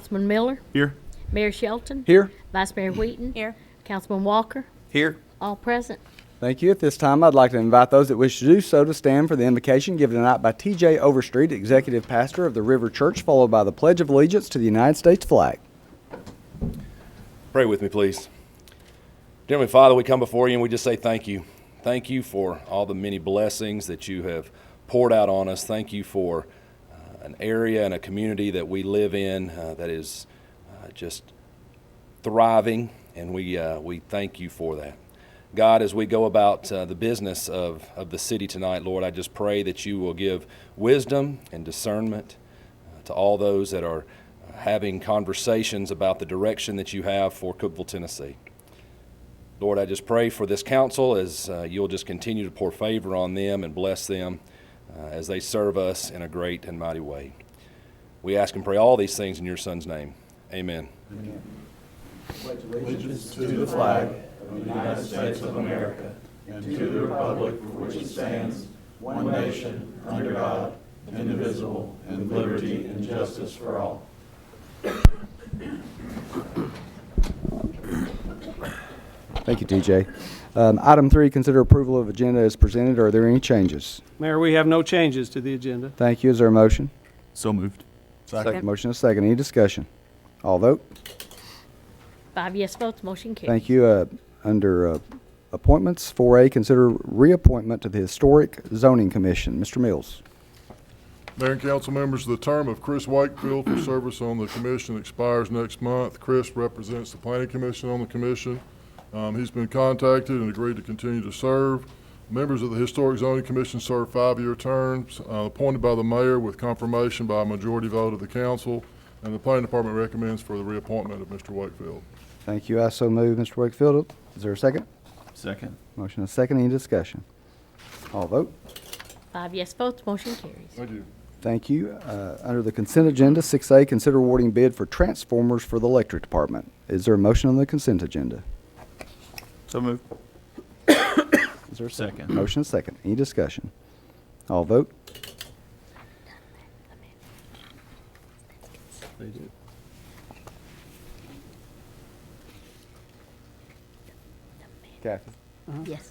Councilman Miller, Here. Mayor Shelton, Here. Vice Mayor Wheaton, Here. Councilman Walker, Here. all present. Thank you. At this time, I'd like to invite those that wish to do so to stand for the invocation given tonight by T.J. Overstreet, Executive Pastor of the River Church, followed by the Pledge of Allegiance to the United States flag. Pray with me, please. Dear Heavenly Father, we come before you and we just say thank you. Thank you for all the many blessings that you have poured out on us. Thank you for an area and a community that we live in that is just thriving, and we thank you for that. God, as we go about the business of the city tonight, Lord, I just pray that you will give wisdom and discernment to all those that are having conversations about the direction that you have for Cookeville, Tennessee. Lord, I just pray for this council as you'll just continue to pour favor on them and bless them as they serve us in a great and mighty way. We ask and pray all these things in your Son's name. Amen. Amen. Pledge allegiance to the flag of the United States of America and to the republic for which it stands, one nation, under God, indivisible, and liberty and justice for all. Thank you, TJ. Item 3, consider approval of agenda as presented. Are there any changes? Mayor, we have no changes to the agenda. Thank you. Is there a motion? So moved. Second. Motion is second. Any discussion? All vote. 5 yes votes, motion carries. Thank you. Under appointments, 4A, consider reappointment to the Historic Zoning Commission. Mr. Mills. Mayor and council members, the term of Chris Wakefield for service on the commission expires next month. Chris represents the Planning Commission on the commission. He's been contacted and agreed to continue to serve. Members of the Historic Zoning Commission serve 5-year terms, appointed by the mayor with confirmation by a majority vote of the council, and the planning department recommends for the reappointment of Mr. Wakefield. Thank you. I so move, Mr. Wakefield. Is there a second? Second. Motion is second. Any discussion? All vote. 5 yes votes, motion carries. Thank you. Thank you. Under the consent agenda, 6A, consider awarding bid for transformers for the electric department. Is there a motion on the consent agenda? So moved. Is there a Second. Motion is second. Any discussion? All vote. They did. Kathy, Yes.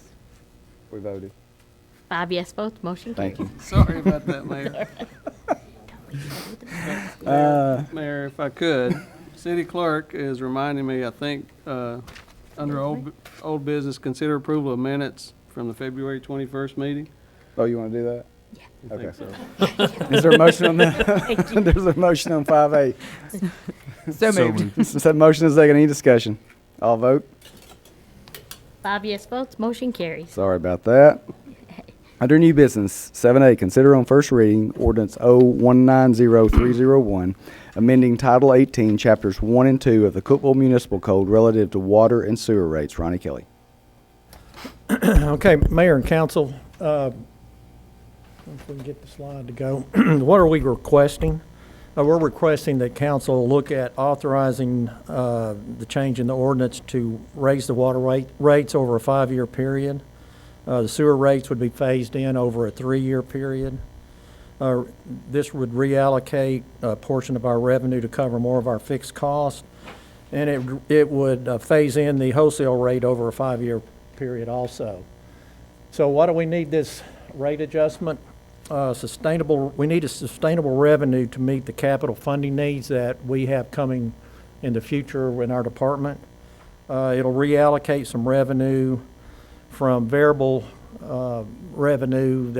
we voted. 5 yes votes, motion carries. Thank you. Sorry about that, Mayor. Mayor, if I could, city clerk is reminding me, I think, under old business, consider approval of minutes from the February 21st meeting. Oh, you want to do that? Yeah. I Okay. think so. Is there a motion on that? There's a motion on 5A. So moved. Said motion is second. Any discussion? All vote. 5 yes votes, motion carries. Sorry about that. Under new business, 7A, consider on first reading ordinance 0190301, amending Title 18, Chapters 1 and 2 of the Cookeville Municipal Code relative to water and sewer rates. Ronnie Kelly. Okay, Mayor and Council, if we can get the slide to go. What are we requesting? We're requesting that council look at authorizing the change in the ordinance to raise the water rates over a 5-year period. The sewer rates would be phased in over a 3-year period. This would reallocate a portion of our revenue to cover more of our fixed costs, and it would phase in the wholesale rate over a 5-year period also. So why do we need this rate adjustment? We need a sustainable revenue to meet the capital funding needs that we have coming in the future in our department. It'll reallocate some revenue from variable revenue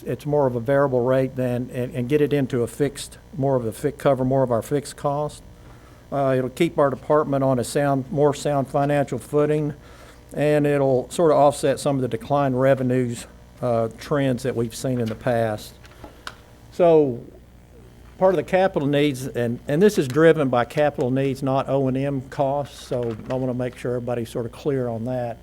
it's more of a variable rate than and get it into a fixed, cover more of our fixed cost. It'll keep our department on a more sound financial footing, and it'll sort of offset some of the declined revenues trends that we've seen in the past. So part of the capital needs, and this is driven by capital needs, not O&M costs, so I want to make sure everybody's sort of clear on that.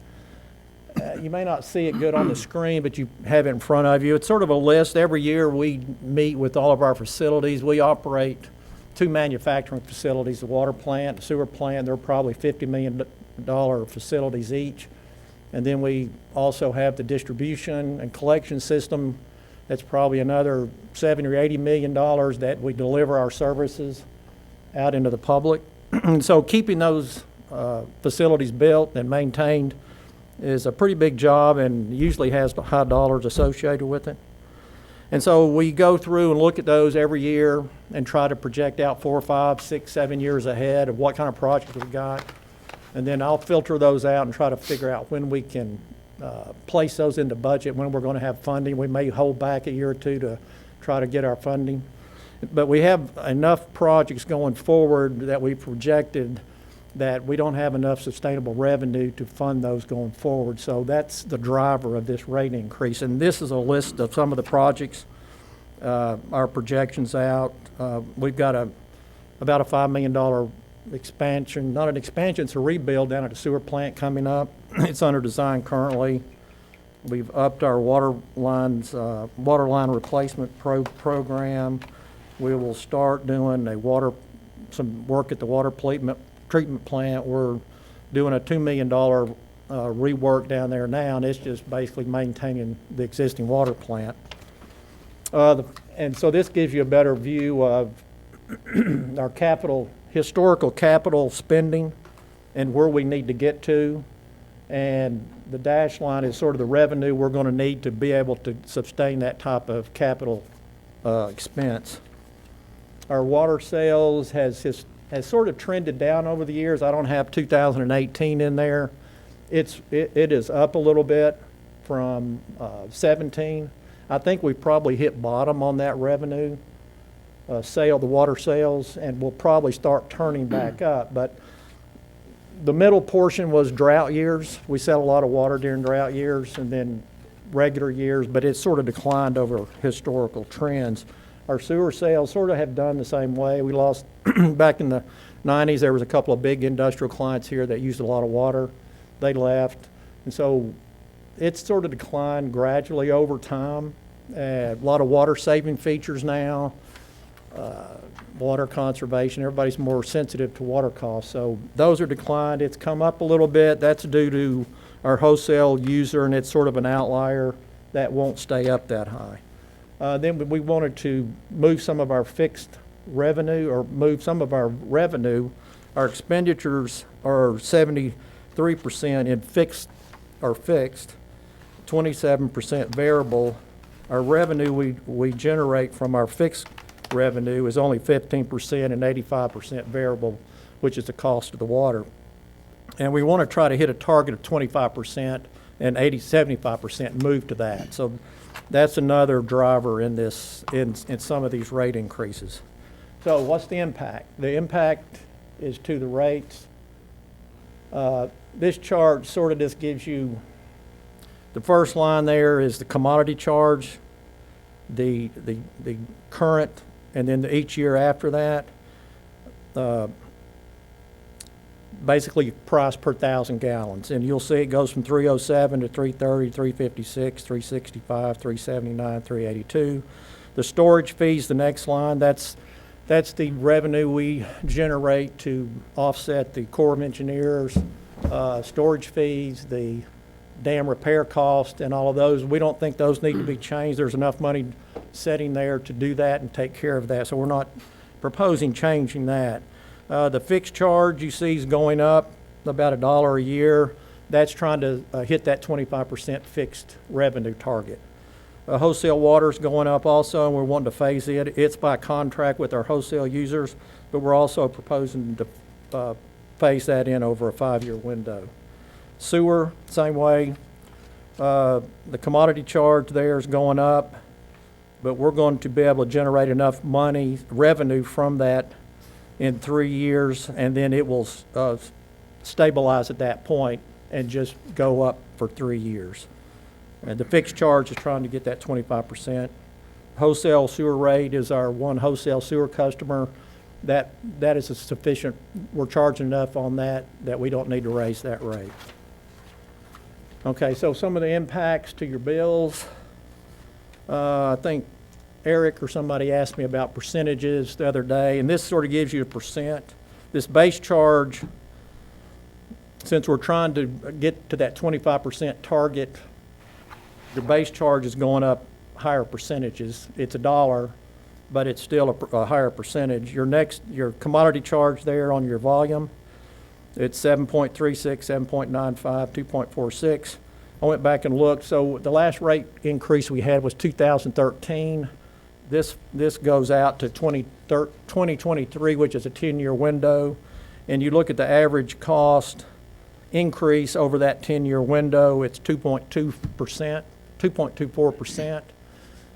You may not see it good on the screen, but you have it in front of you. It's sort of a list. Every year we meet with all of our facilities. We operate 2 manufacturing facilities, the water plant, the sewer plant. They're probably $50 million facilities each. And then we also have the distribution and collection system. That's probably another $70 or $80 million that we deliver our services. out into the public. So keeping those facilities built and maintained is a pretty big job and usually has high dollars associated with it. And so we go through and look at those every year and try to project out 4, 5, 6, 7 years ahead of what kind of projects we've got. And then I'll filter those out and try to figure out when we can place those into budget, when we're going to have funding. We may hold back a year or two to try to get our funding. But we have enough projects going forward that we projected that we don't have enough sustainable revenue to fund those going forward. So that's the driver of this rate increase. And this is a list of some of the projects, our projections out. We've got about a $5 million expansion, not an expansion, it's a rebuild down at the sewer plant coming up. It's under design currently. We've upped our water line replacement program. We will start doing some work at the water treatment plant. We're doing a $2 million rework down there now, and it's just basically maintaining the existing water plant. And so this gives you a better view of our historical capital spending and where we need to get to. And the dashed line is sort of the revenue we're going to need to be able to sustain that type of capital expense. Our water sales has sort of trended down over the years. I don't have 2018 in there. It is up a little bit from 17. I think we've probably hit bottom on that revenue the water sales, and we'll probably start turning back up. But the middle portion was drought years. We sell a lot of water during drought years and then regular years, but it's sort of declined over historical trends. Our sewer sales sort of have done the same way. We lost, back in the 90s, there was a couple of big industrial clients here that used a lot of water. They left. And so it's sort of declined gradually over time. A lot of water saving features now, water conservation. Everybody's more sensitive to water costs. So those are declined. It's come up a little bit. That's due to our wholesale user, and it's sort of an outlier that won't stay up that high. Then we wanted to move some of our fixed revenue, or move some of our revenue. Our expenditures are 73% in fixed, 27% variable. Our revenue we generate from our fixed revenue is only 15% and 85% variable, which is the cost of the water. And we want to try to hit a target of 25% and 75% move to that. So that's another driver in this, in some of these rate increases. So what's the impact? The impact is to the rates. This chart sort of just gives you, the first line there is the commodity charge, the current, and then each year after that. Basically price per 1,000 gallons. And you'll see it goes from 307 to 330, 356, 365, 379, 382. The storage fees, the next line, that's the revenue we generate to offset the Corps of Engineers, storage fees, the dam repair cost, and all of those. We don't think those need to be changed. There's enough money sitting there to do that and take care of that. So we're not proposing changing that. The fixed charge you see is going up about $1 a year. That's trying to hit that 25% fixed revenue target. Wholesale water is going up also, and we're wanting to phase it. It's by contract with our wholesale users, but we're also proposing to phase that in over a 5-year window. Sewer, same way. The commodity charge there is going up, but we're going to be able to generate enough revenue from that in 3 years, and then it will stabilize at that point and just go up for 3 years. And the fixed charge is trying to get that 25%. Wholesale sewer rate is our one wholesale sewer customer. That is a sufficient, we're charging enough on that we don't need to raise that rate. Okay, so some of the impacts to your bills. I think Eric or somebody asked me about percentages the other day, and this sort of gives you a percent. This base charge, since we're trying to get to that 25% target, the base charge is going up higher percentages. It's $1, but it's still a higher percentage. Your commodity charge there on your volume, it's 7.36, 7.95, 2.46. I went back and looked, so the last rate increase we had was 2013. This goes out to 2023, which is a 10-year window, and you look at the average cost increase over that 10-year window, it's 2.2%, 2.24%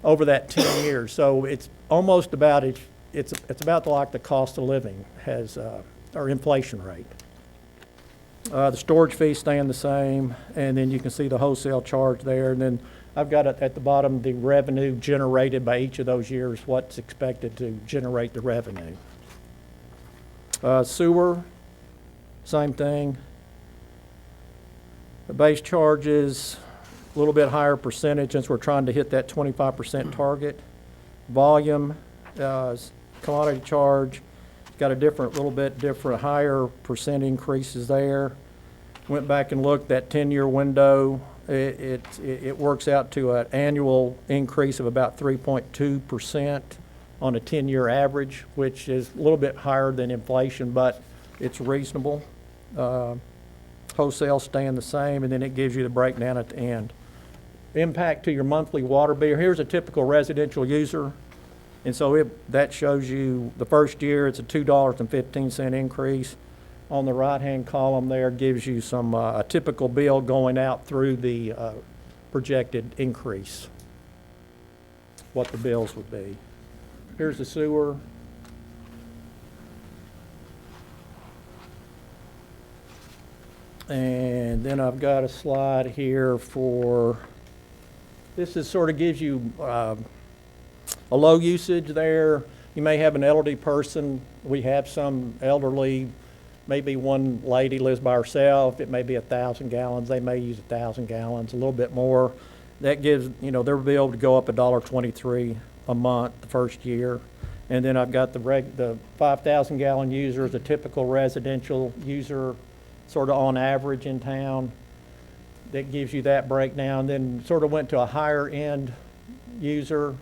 over that 10 years. So it's almost about it's about like the cost of living has or inflation rate. The storage fee staying the same, and then you can see the wholesale charge there. And then I've got it at the bottom, the revenue generated by each of those years, what's expected to generate the revenue. Sewer, same thing. The base charges, a little bit higher percentage since we're trying to hit that 25% target. Volume, commodity charge, got a little bit different, higher percent increases there. Went back and looked, that 10-year window, it works out to an annual increase of about 3.2% on a 10-year average, which is a little bit higher than inflation, but it's reasonable. Wholesale staying the same, and then it gives you the breakdown at the end. Impact to your monthly water bill. Here's a typical residential user. And so that shows you the first year, it's a $2.15 increase. On the right-hand column there gives you a typical bill going out through the projected increase, what the bills would be. Here's the sewer. And then I've got a slide here this sort of gives you a low usage there. You may have an elderly person. We have some elderly, maybe one lady lives by herself. It may be 1,000 gallons. They may use 1,000 gallons, a little bit more. That gives, their bill to go up $1.23 a month the first year. And then I've got the 5,000 gallon user is a typical residential user, sort of on average in town. That gives you that breakdown. Then sort of went to a higher end user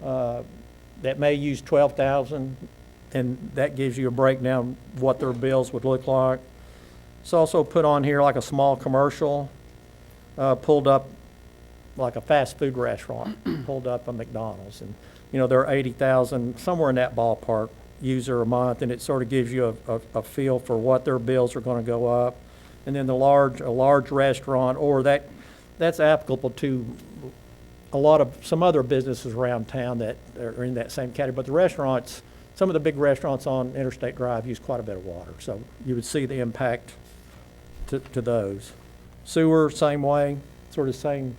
that may use 12,000, and that gives you a breakdown of what their bills would look like. It's also put on here like a small commercial, pulled up like a fast food restaurant, pulled up a McDonald's, and there are 80,000, somewhere in that ballpark, user a month, and it sort of gives you a feel for what their bills are going to go up. And then a large restaurant, or that's applicable to some other businesses around town that are in that same category. But the restaurants, some of the big restaurants on Interstate Drive use quite a bit of water, so you would see the impact to those. Sewer, same way, sort of same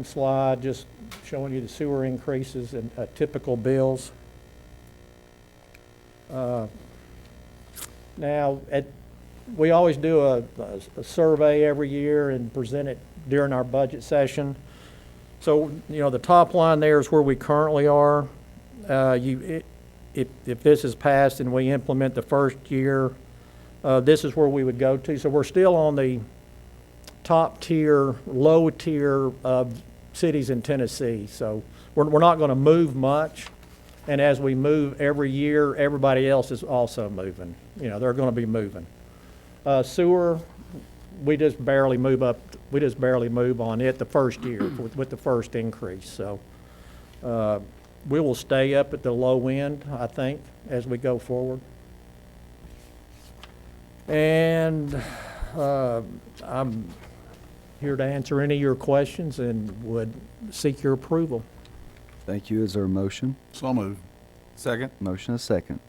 slide, just showing you the sewer increases and typical bills. Now, we always do a survey every year and present it during our budget session. So, the top line there is where we currently are. If this is passed and we implement the first year, this is where we would go to. So we're still on the top tier, low tier of cities in Tennessee. So we're not going to move much. And as we move every year, everybody else is also moving. They're going to be moving. Sewer, we just barely move on it the first year with the first increase. So we will stay up at the low end, I think, as we go forward. And I'm here to answer any of your questions and would seek your approval. Thank you. Is there a motion? So moved. Second. Motion is second.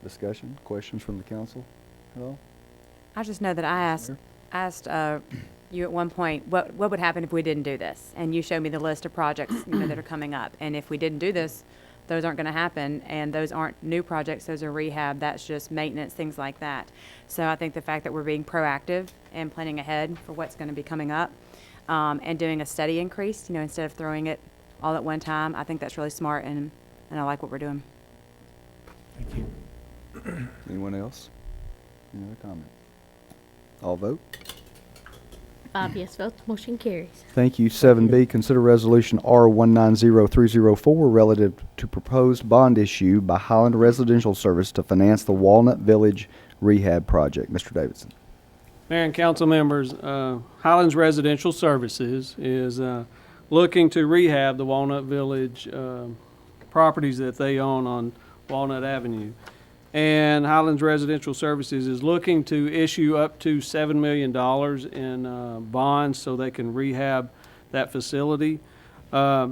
Discussion, questions from the council at all? I just know that I asked you at one point, what would happen if we didn't do this? And you showed me the list of projects that are coming up. And if we didn't do this, those aren't going to happen. And those aren't new projects. Those are rehab. That's just maintenance, things like that. So I think the fact that we're being proactive and planning ahead for what's going to be coming up and doing a steady increase, instead of throwing it all at one time, I think that's really smart, and I like what we're doing. Thank you. Anyone else? Any other comment? All vote. 5 yes votes, motion carries. Thank you. 7B, consider resolution R190304 relative to proposed bond issue by Highland Residential Service to finance the Walnut Village rehab project. Mr. Davidson. Mayor and council members, Highlands Residential Services is looking to rehab the Walnut Village properties that they own on Walnut Avenue. And Highlands Residential Services is looking to issue up to $7 million in bonds so they can rehab that facility. They're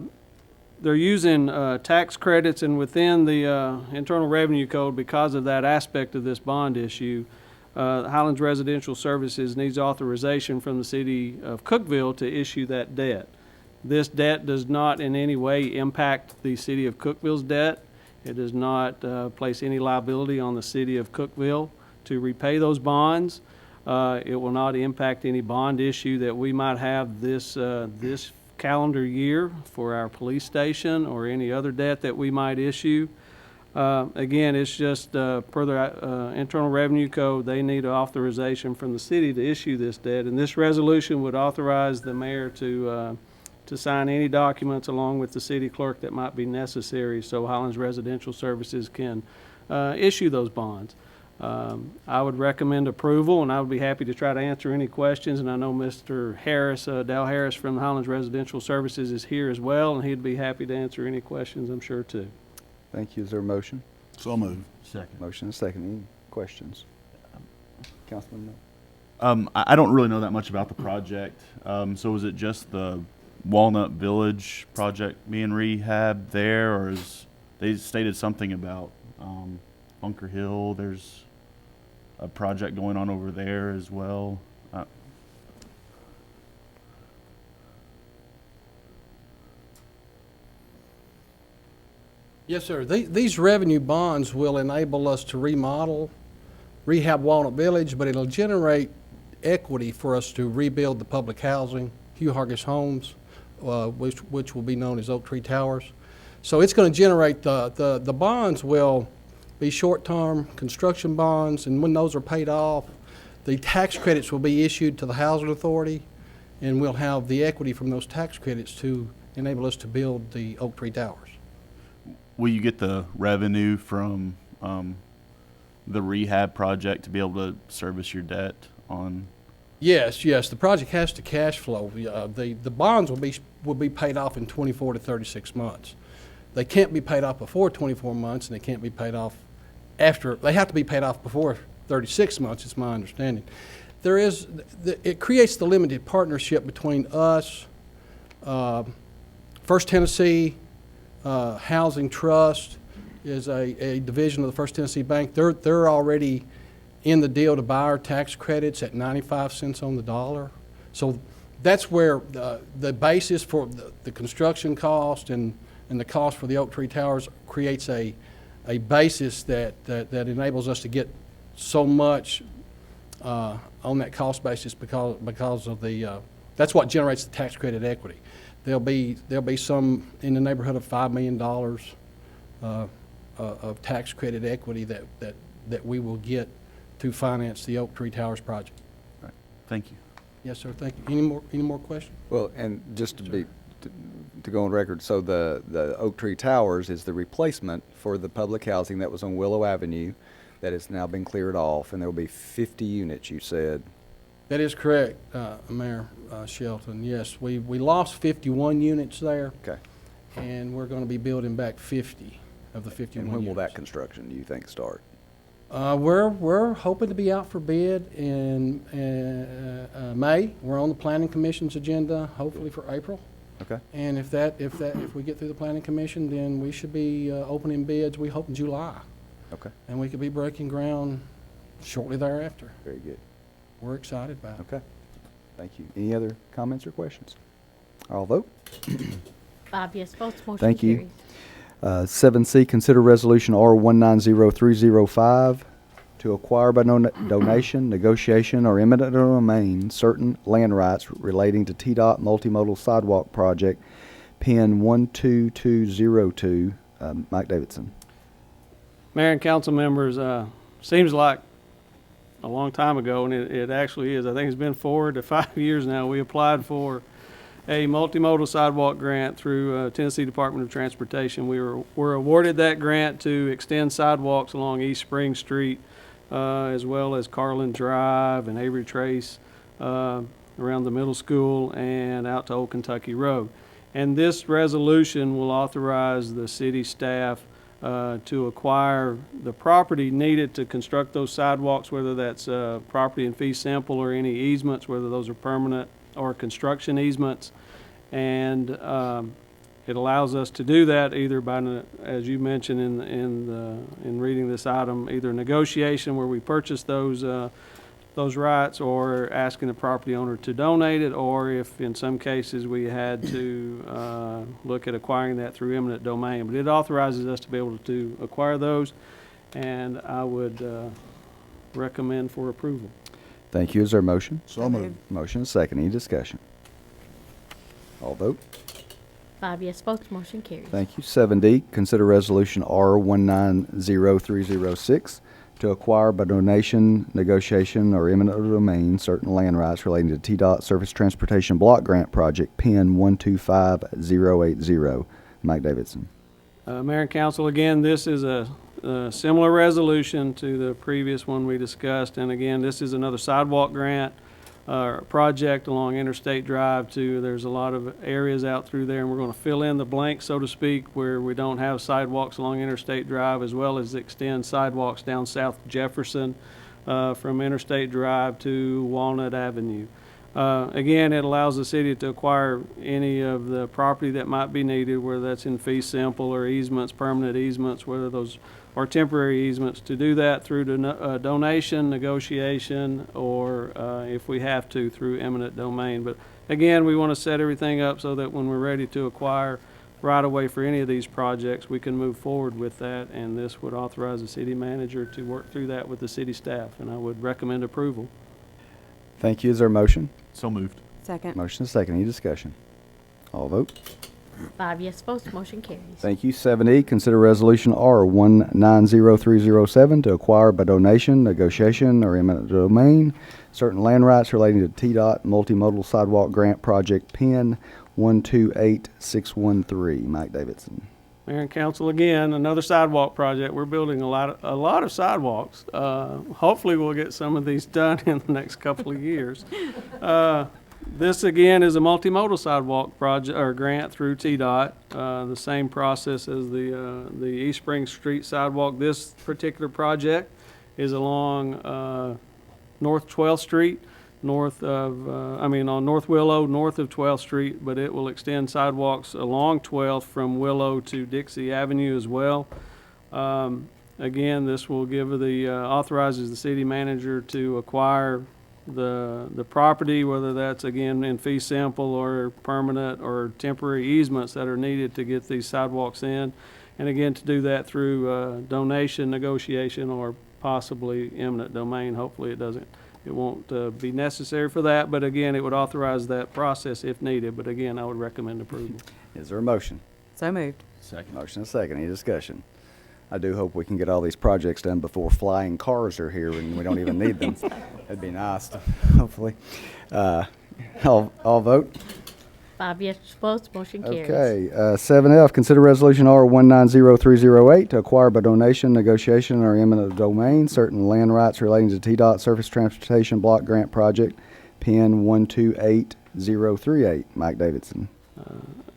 using tax credits, and within the Internal Revenue Code, because of that aspect of this bond issue, Highlands Residential Services needs authorization from the city of Cookeville to issue that debt. This debt does not in any way impact the city of Cookeville's debt. It does not place any liability on the city of Cookeville to repay those bonds. It will not impact any bond issue that we might have this calendar year for our police station or any other debt that we might issue. Again, it's just per the Internal Revenue Code, they need authorization from the city to issue this debt, and this resolution would authorize the mayor to sign any documents along with the city clerk that might be necessary so Highlands Residential Services can issue those bonds. I would recommend approval, and I would be happy to try to answer any questions, and I know Mr. Harris, Dal Harris from Highlands Residential Services is here as well, and he'd be happy to answer any questions, I'm sure, too. Thank you. Is there a motion? So moved. Second. Motion and second. Any questions? Councilman? I don't really know that much about the project. So was it just the Walnut Village project being rehab there, or is they stated something about Bunker Hill? There's a project going on over there as well. Yes, sir. These revenue bonds will enable us to remodel, rehab Walnut Village, but it'll generate equity for us to rebuild the public housing, Hugh Hargis Homes, which will be known as Oak Tree Towers. So it's going to generate the bonds will be short-term construction bonds, and when those are paid off, the tax credits will be issued to the Housing Authority, and we'll have the equity from those tax credits to enable us to build the Oak Tree Towers. Will you get the revenue from the rehab project to be able to service your debt on? Yes. The project has to cash flow. The bonds will be paid off in 24 to 36 months. They can't be paid off before 24 months, and they can't be paid off after. They have to be paid off before 36 months. It's my understanding. It creates the limited partnership between us, First Tennessee Housing Trust is a division of the First Tennessee Bank. They're already in the deal to buy our tax credits at 95 cents on the dollar. So that's where the basis for the construction cost and the cost for the Oak Tree Towers creates a basis that enables us to get so much on that cost basis because of the that's what generates the tax credit equity. There'll be some in the neighborhood of $5 million of tax credit equity that we will get to finance the Oak Tree Towers project. Right. Thank you. Yes, sir. Thank you. Any more questions? Well, and just to go on record, so the Oak Tree Towers is the replacement for the public housing that was on Willow Avenue that has now been cleared off, and there will be 50 units, you said. That is correct, Mayor Shelton. Yes, we lost 51 units there. Okay. And we're going to be building back 50 of the 51 And when will units. that construction, do you think, start? We're hoping to be out for bid in May. We're on the Planning Commission's agenda, hopefully for April. Okay. And if we get through the Planning Commission, then we should be opening bids, we hope in July. Okay. And we could be breaking ground shortly thereafter. Very good. We're excited about it. Okay. Thank you. Any other comments or questions? I'll vote. 5 yes votes, motion Thank you. carries. 7C, consider resolution R190305 to acquire by donation, negotiation, or eminent domain certain land rights relating to TDOT multimodal sidewalk project, PIN 12202. Mike Davidson. Mayor and council members, seems like a long time ago, and it actually is. I think it's been 4 to 5 years now. We applied for a multimodal sidewalk grant through Tennessee Department of Transportation. We were awarded that grant to extend sidewalks along East Spring Street, as well as Carlin Drive and Avery Trace, around the middle school and out to Old Kentucky Road. And this resolution will authorize the city staff to acquire the property needed to construct those sidewalks, whether that's property in fee simple or any easements, whether those are permanent or construction easements. And it allows us to do that either by, as you mentioned in reading this item, either negotiation where we purchase those rights, or asking the property owner to donate it, or if in some cases we had to look at acquiring that through eminent domain. But it authorizes us to be able to acquire those, and I would recommend for approval. Thank you. Is there a motion? So moved. Motion and second. Any discussion? All vote. 5 yes votes, motion carries. Thank you. 7D, consider resolution R190306 to acquire by donation, negotiation, or eminent domain certain land rights relating to TDOT Surface Transportation Block Grant Project, PIN 125080. Mike Davidson. Mayor and Council, again, this is a similar resolution to the previous one we discussed. And again, this is another sidewalk grant project along Interstate Drive too. There's a lot of areas out through there, and we're going to fill in the blanks, so to speak, where we don't have sidewalks along Interstate Drive, as well as extend sidewalks down South Jefferson from Interstate Drive to Walnut Avenue. Again, it allows the city to acquire any of the property that might be needed, whether that's in fee simple or easements, permanent easements, whether those are temporary easements, to do that through donation, negotiation, or if we have to, through eminent domain. But again, we want to set everything up so that when we're ready to acquire right away for any of these projects, we can move forward with that, and this would authorize the city manager to work through that with the city staff, and I would recommend approval. Thank you. Is there a motion? So moved. Second. Motion and second. Any discussion? All vote. 5 yes votes, motion carries. Thank you. 7E, consider resolution R190307 to acquire by donation, negotiation, or eminent domain certain land rights relating to TDOT Multimodal Sidewalk Grant Project, PIN 128613. Mike Davidson. Mayor and Council, again, another sidewalk project. We're building a lot of sidewalks. Hopefully we'll get some of these done in the next couple of years. This again is a multimodal sidewalk project or grant through TDOT. The same process as the East Spring Street sidewalk. This particular project is along North 12th Street, on North Willow, north of 12th Street, but it will extend sidewalks along 12th from Willow to Dixie Avenue as well. Again, this will give authorizes the city manager to acquire the property, whether that's again in fee simple or permanent or temporary easements that are needed to get these sidewalks in. And again, to do that through donation, negotiation, or possibly eminent domain. Hopefully it won't be necessary for that, but again, it would authorize that process if needed. But again, I would recommend approval. Is there a motion? So moved. Second. Motion and second. Any discussion? I do hope we can get all these projects done before flying cars are here and we don't even need them. That'd be nice, hopefully. All vote? 5 yes votes, motion carries. Okay. 7F, consider resolution R190308 to acquire by donation, negotiation, or eminent domain certain land rights relating to TDOT Surface Transportation Block Grant Project, PIN 128038. Mike Davidson.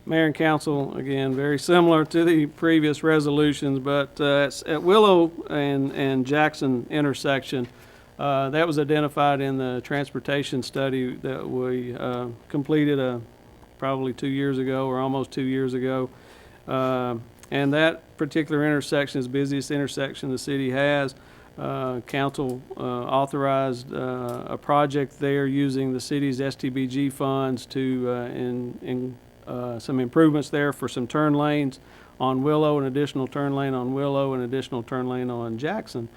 Mayor and Council, again, very similar to the previous resolutions, but at Willow and Jackson intersection, that was identified in the transportation study that we completed probably 2 years ago or almost 2 years ago. And that particular intersection is the busiest intersection the city has. Council authorized a project there using the city's STBG funds to some improvements there for some turn lanes on Willow, an additional turn lane on Willow, an additional turn lane on Jackson.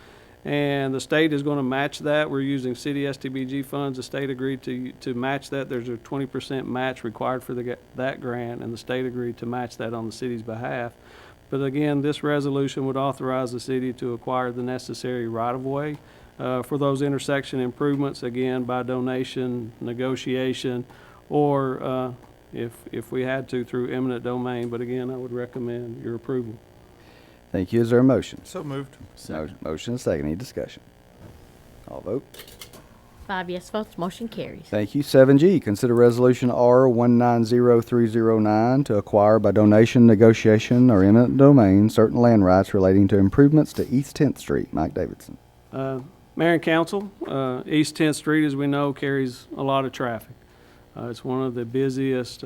And the state is going to match that. We're using city STBG funds. The state agreed to match that. There's a 20% match required for that grant, and the state agreed to match that on the city's behalf. But again, this resolution would authorize the city to acquire the necessary right-of-way for those intersection improvements, again, by donation, negotiation, or if we had to, through eminent domain. But again, I would recommend your approval. Thank you. Is there a motion? So moved. Motion and second. Any discussion? All vote. 5 yes votes, motion carries. Thank you. 7G, consider resolution R190309 to acquire by donation, negotiation, or eminent domain certain land rights relating to improvements to East 10th Street. Mike Davidson. Mayor and Council, East 10th Street, as we know, carries a lot of traffic. It's one of the busiest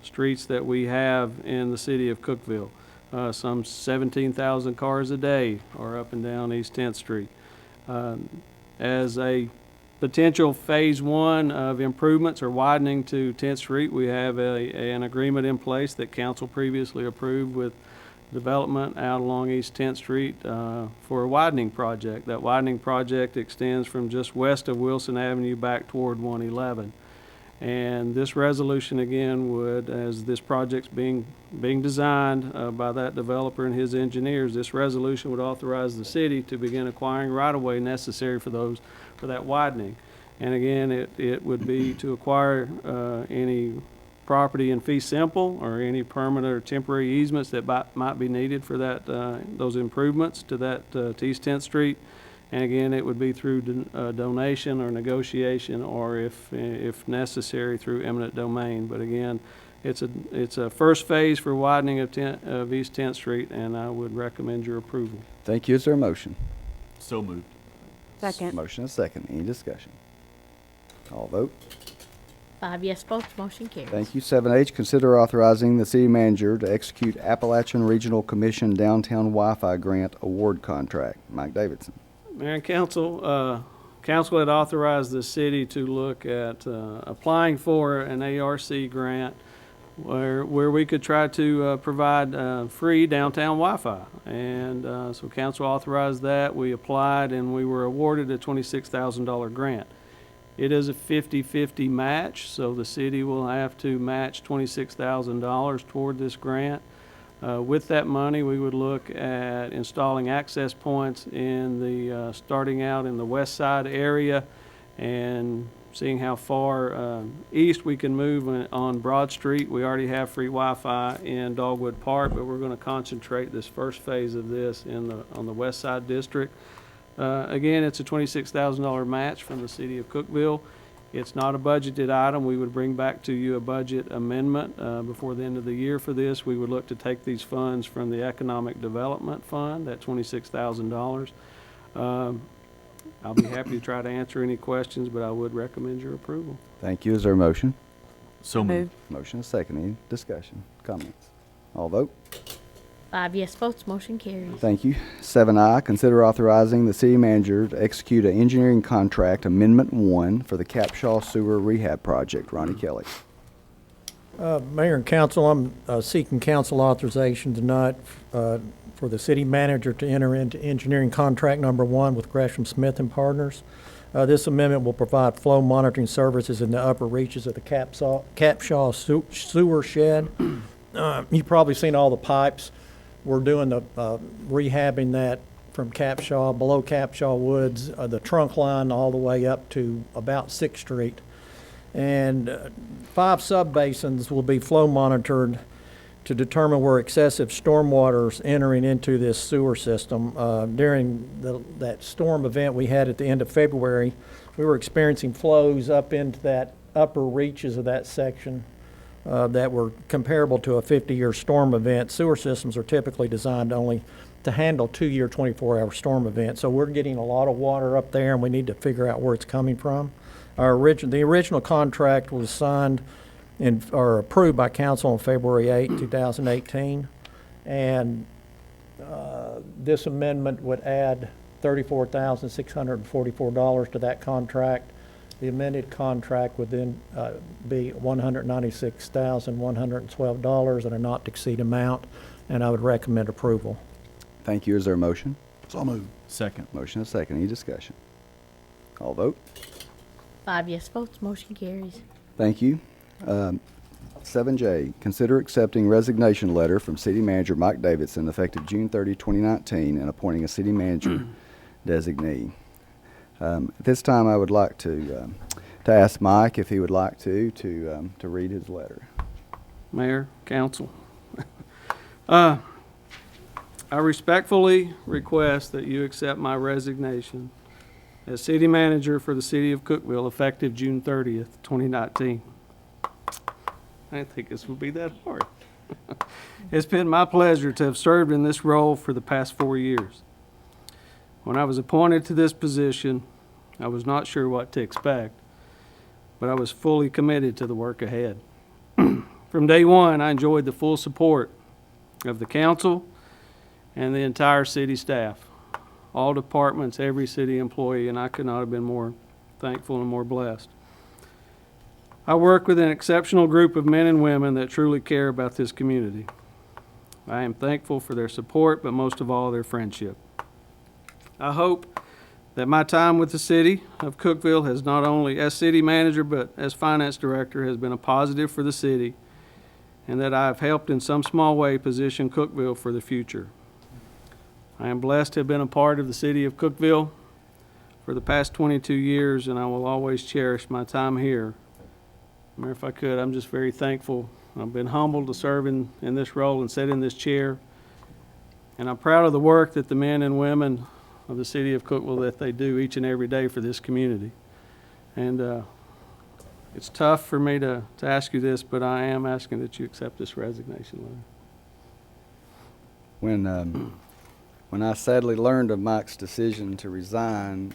streets that we have in the city of Cookeville. Some 17,000 cars a day are up and down East 10th Street. As a potential phase 1 of improvements or widening to 10th Street, we have an agreement in place that council previously approved with development out along East 10th Street for a widening project. That widening project extends from just west of Wilson Avenue back toward 111. And this resolution, again, would, as this project's being designed by that developer and his engineers, this resolution would authorize the city to begin acquiring right-of-way necessary for that widening. And again, it would be to acquire any property in fee simple or any permanent or temporary easements that might be needed for that those improvements to that to East 10th Street. And again, it would be through donation or negotiation, or if necessary, through eminent domain. But again, it's a first phase for widening of East 10th Street, and I would recommend your approval. Thank you. Is there a motion? So moved. Second. Motion and second. Any discussion? All vote. 5 yes votes, motion carries. Thank you. 7H, consider authorizing the city manager to execute Appalachian Regional Commission Downtown Wi-Fi Grant Award Contract. Mike Davidson. Mayor and Council, Council had authorized the city to look at applying for an ARC grant where we could try to provide free downtown Wi-Fi. And so Council authorized that. We applied and we were awarded a $26,000 grant. It is a 50-50 match, so the city will have to match $26,000 toward this grant. With that money, we would look at installing access points in the, starting out in the west side area and seeing how far east we can move on Broad Street. We already have free Wi-Fi in Dogwood Park, but we're going to concentrate this first phase of this on the west side district. Again, it's a $26,000 match from the city of Cookeville. It's not a budgeted item. We would bring back to you a budget amendment before the end of the year for this. We would look to take these funds from the Economic Development Fund, that $26,000. I'll be happy to try to answer any questions, but I would recommend your approval. Thank you. Is there a motion? So moved. Motion and second. Any discussion? Comments? All vote. 5 yes votes, motion carries. Thank you. 7I, consider authorizing the city manager to execute an engineering contract amendment 1 for the Capshaw Sewer Rehab Project. Ronnie Kelly. Mayor and council, I'm seeking council authorization tonight for the city manager to enter into engineering contract number 1 with Gresham Smith and Partners. This amendment will provide flow monitoring services in the upper reaches of the Capshaw sewer shed. You've probably seen all the pipes. We're doing the rehabbing that from Capshaw, below Capshaw Woods, the trunk line all the way up to about 6th Street. And 5 subbasins will be flow monitored to determine where excessive stormwater is entering into this sewer system. During that storm event we had at the end of February, we were experiencing flows up into that upper reaches of that section that were comparable to a 50-year storm event. Sewer systems are typically designed only to handle 2-year, 24-hour storm events. So we're getting a lot of water up there, and we need to figure out where it's coming from. The original contract was signed or approved by council on February 8, 2018, and this amendment would add $34,644 to that contract. The amended contract would then be $196,112 at a not-to-exceed amount, and I would recommend approval. Thank you. Is there a motion? So moved. Second. Motion and second. Any discussion? All vote. 5 yes votes, motion carries. Thank you. 7J, consider accepting resignation letter from City Manager Mike Davidson effective June 30, 2019, and appointing a City Manager designee. At this time, I would like to ask Mike if he would like to read his letter. Mayor, council. I respectfully request that you accept my resignation as city manager for the city of Cookeville effective June 30th, 2019. I didn't think this would be that hard. It's been my pleasure to have served in this role for the past 4 years. When I was appointed to this position, I was not sure what to expect, but I was fully committed to the work ahead. From day one, I enjoyed the full support of the council and the entire city staff, all departments, every city employee, and I could not have been more thankful and more blessed. I work with an exceptional group of men and women that truly care about this community. I am thankful for their support, but most of all, their friendship. I hope that my time with the city of Cookeville has not only as city manager, but as finance director has been a positive for the city, and that I have helped in some small way position Cookeville for the future. I am blessed to have been a part of the city of Cookeville for the past 22 years, and I will always cherish my time here. Mayor, if I could, I'm just very thankful. I've been humbled to serve in this role and sit in this chair, and I'm proud of the work that the men and women of the city of Cookeville that they do each and every day for this community. And it's tough for me to ask you this, but I am asking that you accept this resignation letter. When I sadly learned of Mike's decision to resign,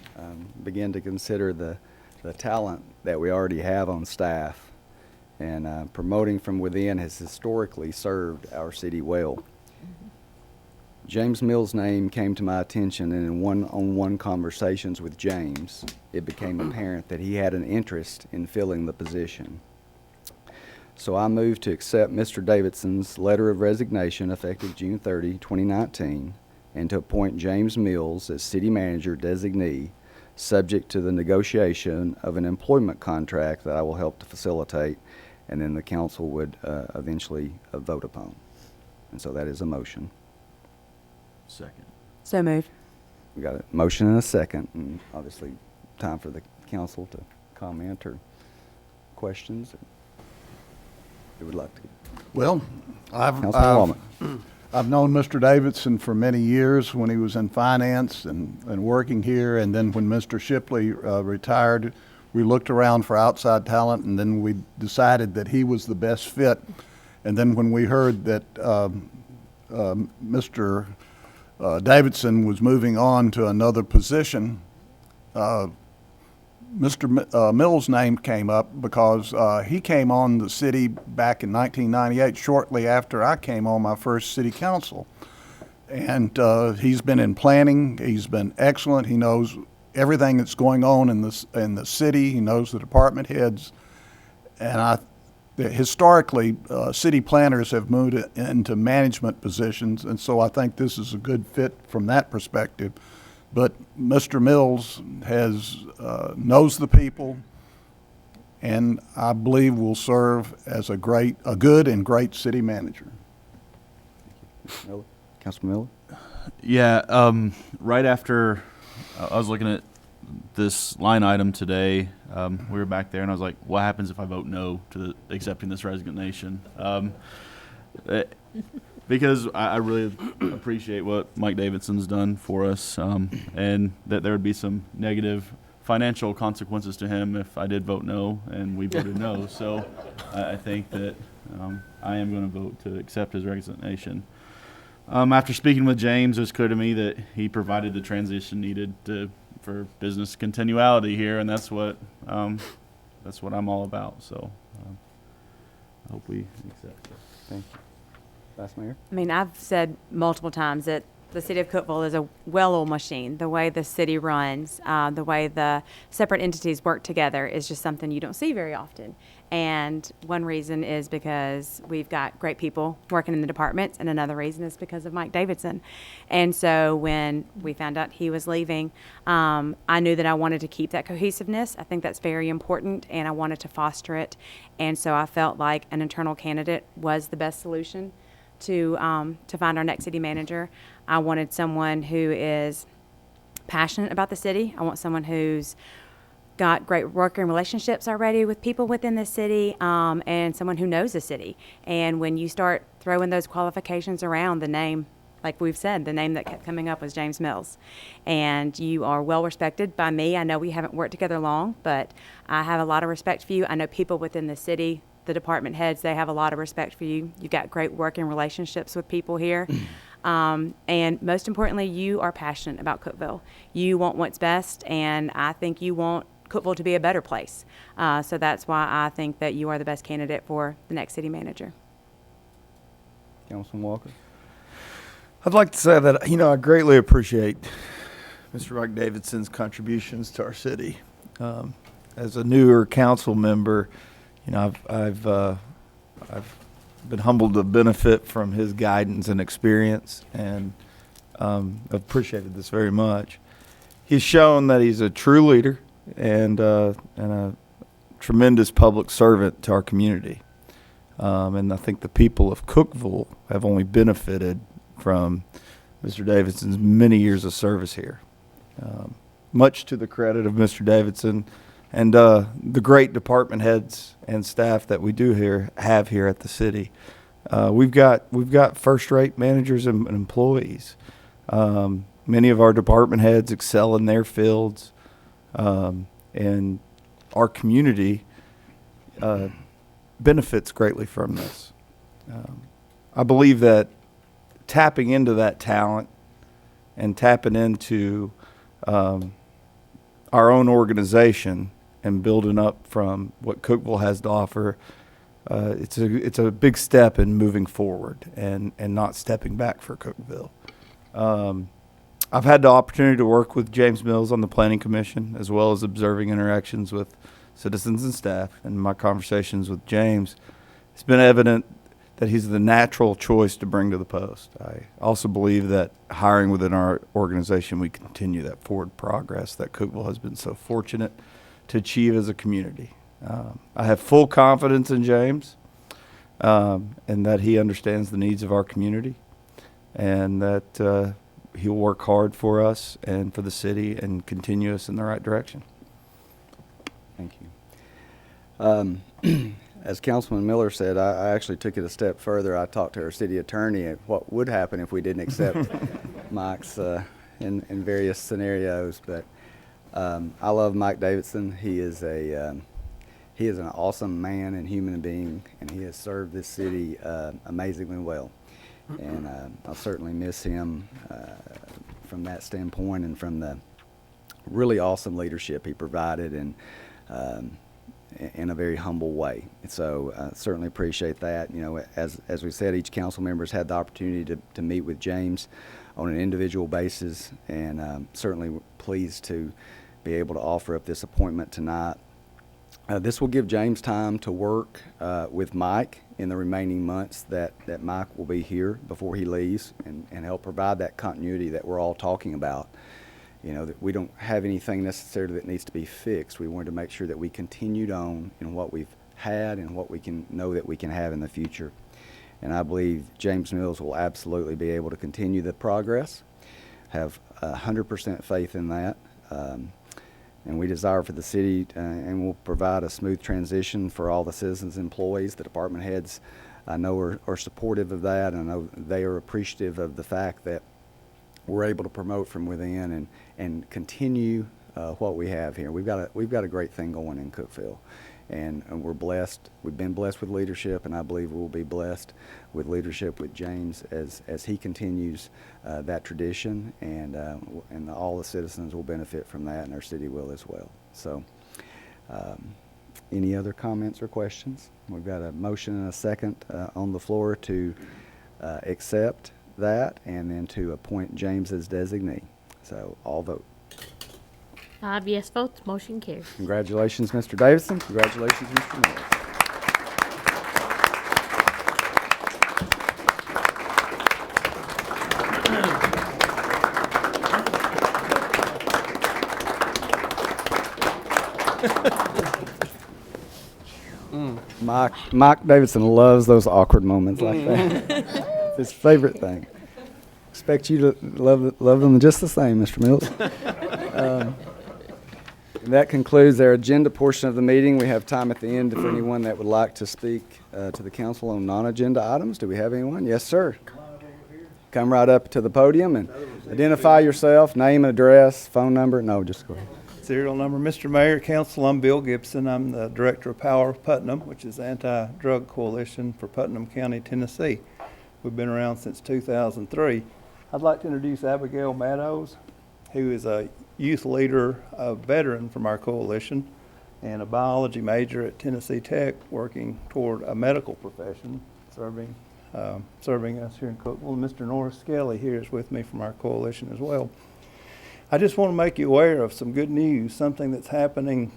began to consider the talent that we already have on staff, and promoting from within has historically served our city well. James Mills' name came to my attention, and in one-on-one conversations with James, it became apparent that he had an interest in filling the position. So I moved to accept Mr. Davidson's letter of resignation effective June 30, 2019, and to appoint James Mills as city manager designee, subject to the negotiation of an employment contract that I will help to facilitate, and then the council would eventually vote upon. And so that is a motion. Second. So moved. We got a motion and a second, and obviously time for the council to comment or questions. Who would like to? Well, Councilman I've known Mr. Davidson for many years when he was in finance and working here, and then when Mr. Shipley retired, we looked around for outside talent, and then we decided that he was the best fit. And then when we heard that Mr. Davidson was moving on to another position, Mr. Mills' name came up because he came on the city back in 1998, shortly after I came on my first city council. And he's been in planning. He's been excellent. He knows everything that's going on in the city. He knows the department heads. And historically, city planners have moved into management positions, and so I think this is a good fit from that perspective. But Mr. Mills knows the people, and I believe will serve as a good and great city manager. Miller? Councilman Miller? Yeah, right after I was looking at this line item today, we were back there, and I was like, what happens if I vote no to accepting this resignation? Because I really appreciate what Mike Davidson's done for us, and that there would be some negative financial consequences to him if I did vote no, and we voted no. So I think that I am going to vote to accept his resignation. After speaking with James, it was clear to me that he provided the transition needed for business continuity here, and that's what I'm all about. So I hope we accept it. Thank you. Vice Mayor? I mean, I've said multiple times that the city of Cookeville is a well-oiled machine. The way the city runs, the way the separate entities work together is just something you don't see very often. And one reason is because we've got great people working in the departments, and another reason is because of Mike Davidson. And so when we found out he was leaving, I knew that I wanted to keep that cohesiveness. I think that's very important, and I wanted to foster it. And so I felt like an internal candidate was the best solution to find our next city manager. I wanted someone who is passionate about the city. I want someone who's got great working relationships already with people within the city, and someone who knows the city. And when you start throwing those qualifications around, the name, like we've said, the name that kept coming up was James Mills. And you are well respected by me. I know we haven't worked together long, but I have a lot of respect for you. I know people within the city, the department heads, they have a lot of respect for you. You've got great working relationships with people here. And most importantly, you are passionate about Cookeville. You want what's best, and I think you want Cookeville to be a better place. So that's why I think that you are the best candidate for the next city manager. Councilman Walker? I'd like to say that, I greatly appreciate Mr. Mike Davidson's contributions to our city. As a newer council member, I've been humbled to benefit from his guidance and experience, and I've appreciated this very much. He's shown that he's a true leader and a tremendous public servant to our community. And I think the people of Cookeville have only benefited from Mr. Davidson's many years of service here. Much to the credit of Mr. Davidson and the great department heads and staff that we have here at the city. We've got first-rate managers and employees. Many of our department heads excel in their fields, and our community benefits greatly from this. I believe that tapping into that talent and tapping into our own organization and building up from what Cookeville has to offer, it's a big step in moving forward and not stepping back for Cookeville. I've had the opportunity to work with James Mills on the Planning Commission, as well as observing interactions with citizens and staff. And my conversations with James, it's been evident that he's the natural choice to bring to the post. I also believe that hiring within our organization, we continue that forward progress that Cookeville has been so fortunate to achieve as a community. I have full confidence in James, and that he understands the needs of our community, and that he'll work hard for us and for the city and continue us in the right direction. Thank you. As Councilman Miller said, I actually took it a step further. I talked to our city attorney at what would happen if we didn't accept Mike's in various scenarios. But I love Mike Davidson. He is an awesome man and human being, and he has served this city amazingly well. And I'll certainly miss him from that standpoint and from the really awesome leadership he provided, and in a very humble way. So certainly appreciate that. As we said, each council member's had the opportunity to meet with James on an individual basis, and certainly pleased to be able to offer up this appointment tonight. This will give James time to work with Mike in the remaining months that Mike will be here before he leaves, and help provide that continuity that we're all talking about. That we don't have anything necessarily that needs to be fixed. We wanted to make sure that we continued on in what we've had and what we can know that we can have in the future. And I believe James Mills will absolutely be able to continue the progress. Have 100% faith in that. And we desire for the city, and we'll provide a smooth transition for all the citizens, employees, the department heads. I know are supportive of that, and I know they are appreciative of the fact that we're able to promote from within and continue what we have here. We've got a great thing going in Cookeville, and we're blessed. We've been blessed with leadership, and I believe we'll be blessed with leadership with James as he continues that tradition, and all the citizens will benefit from that, and our city will as well. So, any other comments or questions? We've got a motion and a second on the floor to accept that, and then to appoint James as designee. So all vote. 5 yes votes, motion carries. Congratulations, Mr. Davidson. Congratulations, Mr. Mills. Mike Davidson loves those awkward moments like that. It's his favorite thing. expect you to love them just the same, Mr. Mills. And that concludes our agenda portion of the meeting. We have time at the end for anyone that would like to speak to the council on non-agenda items. Do we have anyone? Yes, sir. Come right up to the podium and identify yourself, name and address, phone number. No, just go ahead. Serial number, Mr. Mayor, Council, I'm Bill Gibson. I'm the Director of Power of Putnam, which is the Anti-Drug Coalition for Putnam County, Tennessee. We've been around since 2003. I'd like to introduce Abigail Meadows, who is a youth leader, a veteran from our coalition, and a biology major at Tennessee Tech, working toward a medical profession, serving us here in Cookeville. Mr. Norris Skelly here is with me from our coalition as well. I just want to make you aware of some good news, something that's happening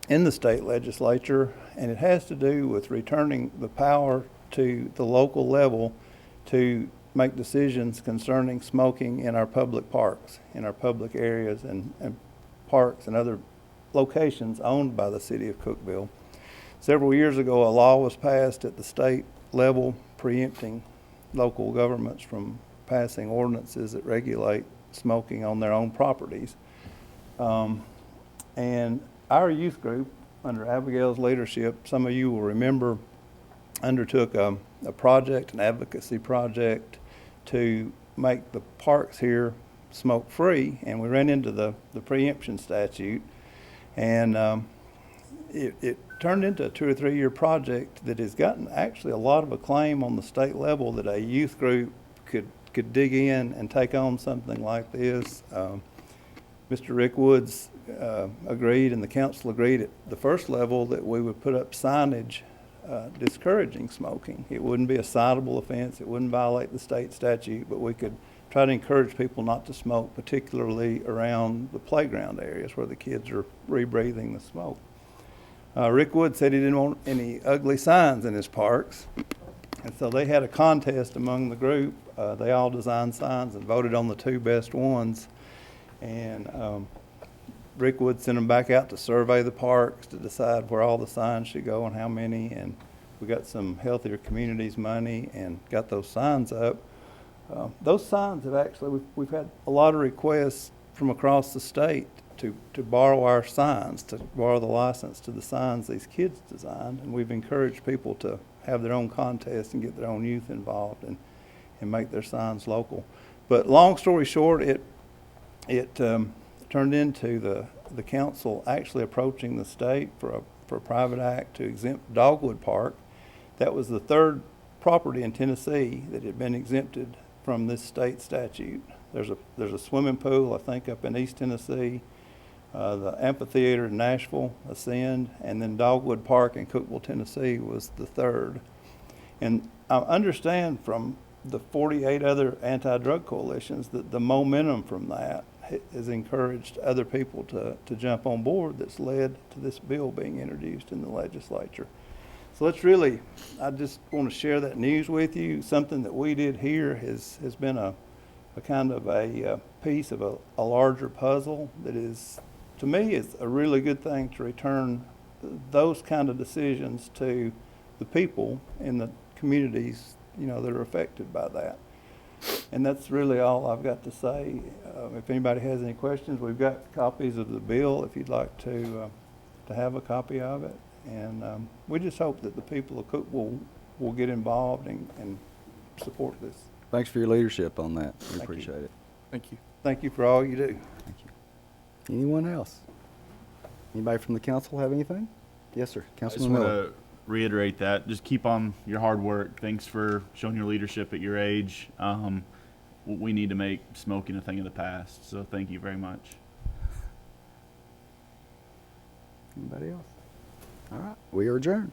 in the state legislature, and it has to do with returning the power to the local level to make decisions concerning smoking in our public parks, in our public areas and parks and other locations owned by the city of Cookeville. Several years ago, a law was passed at the state level preempting local governments from passing ordinances that regulate smoking on their own properties. And our youth group, under Abigail's leadership, some of you will remember, undertook a project, an advocacy project, to make the parks here smoke-free, and we ran into the preemption statute, and it turned into a 2 or 3 year project that has gotten actually a lot of acclaim on the state level, that a youth group could dig in and take on something like this. Mr. Rick Woods agreed, and the council agreed at the first level, that we would put up signage discouraging smoking. It wouldn't be a citable offense, it wouldn't violate the state statute, but we could try to encourage people not to smoke, particularly around the playground areas where the kids are rebreathing the smoke. Rick Wood said he didn't want any ugly signs in his parks, and so they had a contest among the group. They all designed signs and voted on the 2 best ones, and Rick Wood sent them back out to survey the parks to decide where all the signs should go and how many, and we got some Healthier Communities money and got those signs up. Those signs have actually, we've had a lot of requests from across the state to borrow our signs, to borrow the license to the signs these kids designed, and we've encouraged people to have their own contests and get their own youth involved and make their signs local. But long story short, it turned into the council actually approaching the state for a private act to exempt Dogwood Park. That was the 3rd property in Tennessee that had been exempted from this state statute. There's a swimming pool, I think, up in East Tennessee, the amphitheater in Nashville, Ascend, and then Dogwood Park in Cookeville, Tennessee was the 3rd. And I understand from the 48 other anti-drug coalitions that the momentum from that has encouraged other people to jump on board, that's led to this bill being introduced in the legislature. So I just want to share that news with you. Something that we did here has been a kind of a piece of a larger puzzle that is, to me, is a really good thing to return those kind of decisions to the people in the communities, that are affected by that. And that's really all I've got to say. If anybody has any questions, we've got copies of the bill if you'd like to have a copy of it. And we just hope that the people of Cookeville will get involved and support this. Thanks for your leadership on that. We Thank appreciate you. it. Thank you. Thank you for all you do. Thank you. Anyone else? Anybody from the council have anything? Yes, sir. I just Councilman want Miller. to reiterate that. Just keep on your hard work. Thanks for showing your leadership at your age. We need to make smoking a thing of the past. So thank you very much. Anybody else? All right. We are adjourned.